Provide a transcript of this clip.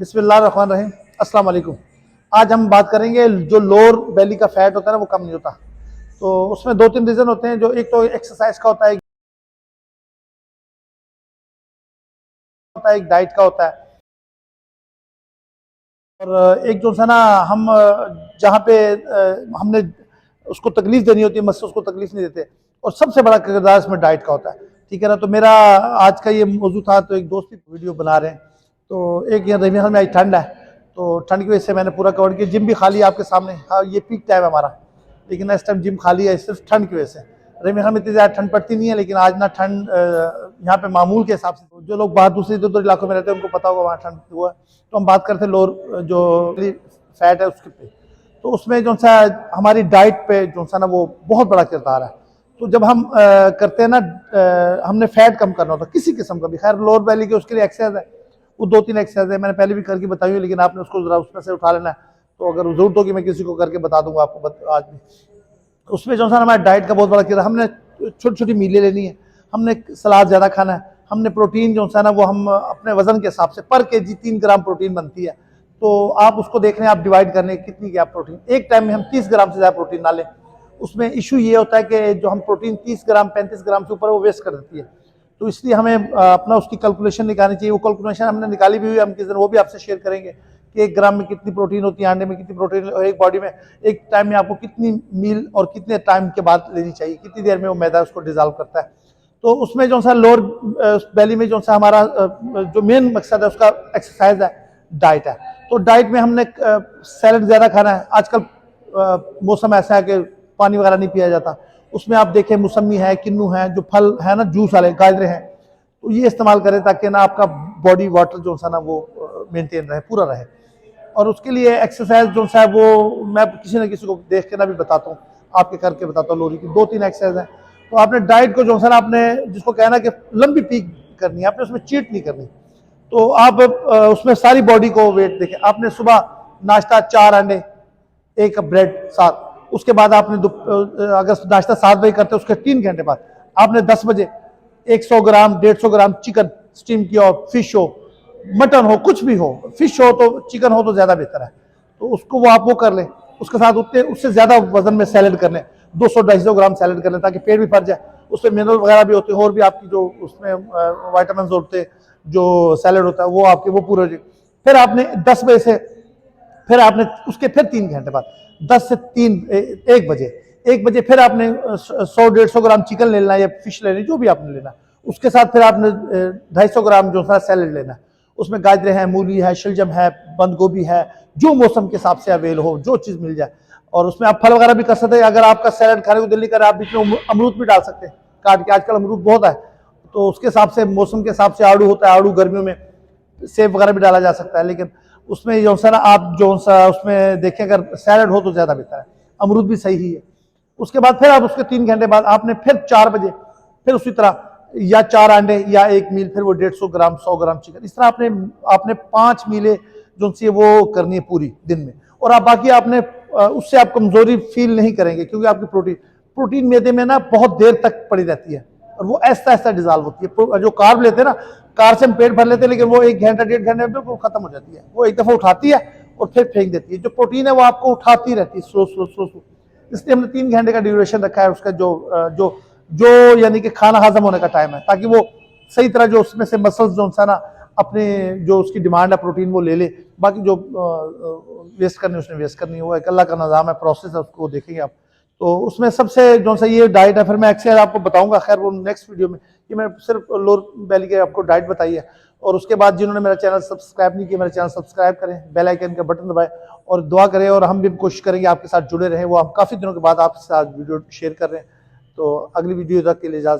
बिस्मिल्लाहिर्रहमानिर्रहीम। अस्सलाम वालेकुम। आज हम बात करेंगे जो लोअर बेली का फैट होता है ना वो कम नहीं होता। तो उसमें दो तीन रीज़न होते हैं। जो एक तो एक्सरसाइज का होता है एक डाइट का होता है, और एक जो है ना हम जहाँ पे हमने उसको तकलीफ देनी होती है, मसल्स उसको तकलीफ नहीं देते। और सबसे बड़ा किरदार इसमें डाइट का होता है। ठीक है ना। तो मेरा आज का ये मौजू था, तो एक दोस्त भी वीडियो बना रहे हैं। तो एक ये रबी में आज ठंड है, तो ठंड की वजह से मैंने पूरा कवर किया। जिम भी खाली है आपके सामने। हाँ, ये पीक टाइम है हमारा, लेकिन इस टाइम जिम खाली है सिर्फ ठंड की वजह से। रबी में इतनी ज़्यादा ठंड पड़ती नहीं है, लेकिन आज ना ठंड यहाँ पे मामूल के हिसाब से, जो लोग बाहर दूसरे इधर इलाकों में रहते हैं उनको पता होगा वहाँ ठंड हुआ है। तो हम बात करते हैं लोअर जो फैट है उसके पे। तो उसमें जो सा हमारी डाइट पे जो सा ना वो बहुत बड़ा किरदार है। तो जब हम करते हैं ना, हमने फैट कम करना होता है किसी किस्म का भी। खैर लोअर बेली के उसके लिए एक्सरसाइज है, वो दो तीन एक्सरसाइज है, मैंने पहले भी करके बताई हुई, लेकिन आपने उसको जरा उसमें से उठा लेना है। तो अगर जरूरत होगी मैं किसी को करके बता दूंगा आपको आज भी। उसमें जो है हमारे डाइट का बहुत बड़ा किरदार। हमने छोटी छोटी मीलें लेनी है, हमने सलाद ज़्यादा खाना है, हमने प्रोटीन जो है ना वो हम अपने वजन के हिसाब से पर केजी 3 ग्राम प्रोटीन बनती है। तो आप उसको देख रहे हैं, आप डिवाइड करने कितनी क्या प्रोटीन। एक टाइम में हम 30 ग्राम से ज़्यादा प्रोटीन ना लें। उसमें इशू ये होता है कि जो हम प्रोटीन 30 ग्राम 35 ग्राम से ऊपर वो वेस्ट कर देती है। तो इसलिए हमें अपना उसकी कैलकुलेशन निकालनी चाहिए। वो कैलकुलेशन हमने निकाली भी हुई है, हम किस दिन वो भी आपसे शेयर करेंगे कि 1 ग्राम में कितनी प्रोटीन होती है, अंडे में कितनी प्रोटीन, एक बॉडी में एक टाइम में आपको कितनी मील और कितने टाइम के बाद लेनी चाहिए, कितनी देर में वो मैदा उसको डिजॉल्व करता है। तो उसमें जो सा लोअर बेली में जो सा हमारा जो मेन मकसद है उसका एक्सरसाइज है, डाइट है। तो डाइट में हमने सैलड ज़्यादा खाना है। आजकल मौसम ऐसा है कि पानी वगैरह नहीं पिया जाता। उसमें आप देखें मौसमी है, किन्नू है, जो फल है ना जूस वाले गाजरे हैं, तो ये इस्तेमाल करें ताकि ना आपका बॉडी वाटर जो सा ना वो मेंटेन रहे, पूरा रहे। और उसके लिए एक्सरसाइज जो है वो मैं किसी न किसी को देख के ना भी बताता हूँ, आपके करके बताता हूँ। लोरी की 2-3 एक्सरसाइज है। तो आपने डाइट को जो है ना आपने जिसको कहना कि लंबी पीक करनी है, आपने उसमें चीट नहीं करनी। तो आप उसमें सारी बॉडी को वेट देखें। आपने सुबह नाश्ता 4 अंडे, 1 कप ब्रेड साथ। उसके बाद आपने अगर नाश्ता 7 बजे करते हैं उसके 3 घंटे बाद आपने 10 बजे 100 ग्राम 150 ग्राम चिकन स्टीम किया हो, फिश हो, मटन हो, कुछ भी हो, फिश हो तो चिकन हो तो ज़्यादा बेहतर है। तो उसको वो आप वो कर लें। उसके साथ उतने उससे ज़्यादा वजन में सैलड कर लें, 200-250 ग्राम सैलड कर लें ताकि पेट भी भर जाए। उसमें मिनरल वगैरह भी होते हैं, और भी आपकी जो उसमें वाइटामिन होते हैं, जो सैलड होता है वो आपके वो पूरे हो जाए। फिर आपने 10 बजे से फिर आपने उसके फिर 3 घंटे बाद 10 से 1 बजे फिर आपने 100-150 ग्राम चिकन ले लेना या फिश लेनी, जो भी आपने लेना। उसके साथ फिर आपने 250 ग्राम जो सा सैलड लेना। उसमें गाजरें हैं, मूली है, शलजम है, बंद गोभी है, जो मौसम के हिसाब से अवेल हो, जो चीज़ मिल जाए। और उसमें आप फल वगैरह भी कर सकते हैं। अगर आपका सैलड खाने को दिल नहीं करे, आप बीच में अमरूद भी डाल सकते हैं काट के। आजकल अमरूद बहुत है, तो उसके हिसाब से मौसम के हिसाब से आड़ू होता है, आड़ू गर्मियों में सेब वगैरह भी डाला जा सकता है। लेकिन उसमें जो सा ना आप जो सा उसमें देखें, अगर सैलड हो तो ज़्यादा बेहतर है। अमरूद भी सही ही है। उसके बाद फिर आप उसके 3 घंटे बाद आपने फिर 4 बजे फिर उसी तरह या 4 अंडे या 1 मील, फिर वो 150 ग्राम 100 ग्राम चिकन। इस तरह आपने आपने 5 मीलें जो सी वो करनी है पूरी दिन में। और आप बाकी आपने उससे आप कमजोरी फील नहीं करेंगे, क्योंकि आपकी प्रोटीन मैदे में ना बहुत देर तक पड़ी रहती है और वो ऐसा ऐसा डिजॉल्व होती है। जो कार्ब लेते हैं ना, कार से हम पेट भर लेते हैं, लेकिन वो 1 घंटा 1.5 घंटे में वो खत्म हो जाती है। वो एक दफा उठाती है और फिर फेंक देती है। जो प्रोटीन है वो आपको उठाती रहती है स्लो स्लो स्लो स्लो। इसलिए हमने 3 घंटे का ड्यूरेशन रखा है उसका, जो जो यानी कि खाना हजम होने का टाइम है, ताकि वो सही तरह जो उसमें से मसल्स जो है ना अपने जो उसकी डिमांड है प्रोटीन वो ले ले। बाकी जो वेस्ट करनी उसने वेस्ट करनी है, वो एक अल्लाह का निज़ाम है, प्रोसेस है, उसको देखेंगे आप। तो उसमें सबसे जो सा ये डाइट है। फिर मैं एक्सरसाइज आपको बताऊंगा, खैर वो नेक्स्ट वीडियो में, कि मैं सिर्फ लोअर बेली के आपको डाइट बताई है। और उसके बाद जिन्होंने मेरा चैनल सब्सक्राइब नहीं किया, मेरा चैनल सब्सक्राइब करें, बेल आइकन का बटन दबाएं और दुआ करें। और हम भी कोशिश करेंगे आपके साथ जुड़े रहें। वो हम काफ़ी दिनों के बाद आपके साथ वीडियो शेयर कर रहे हैं। तो अगली वीडियो तक के लिए इजाज़त।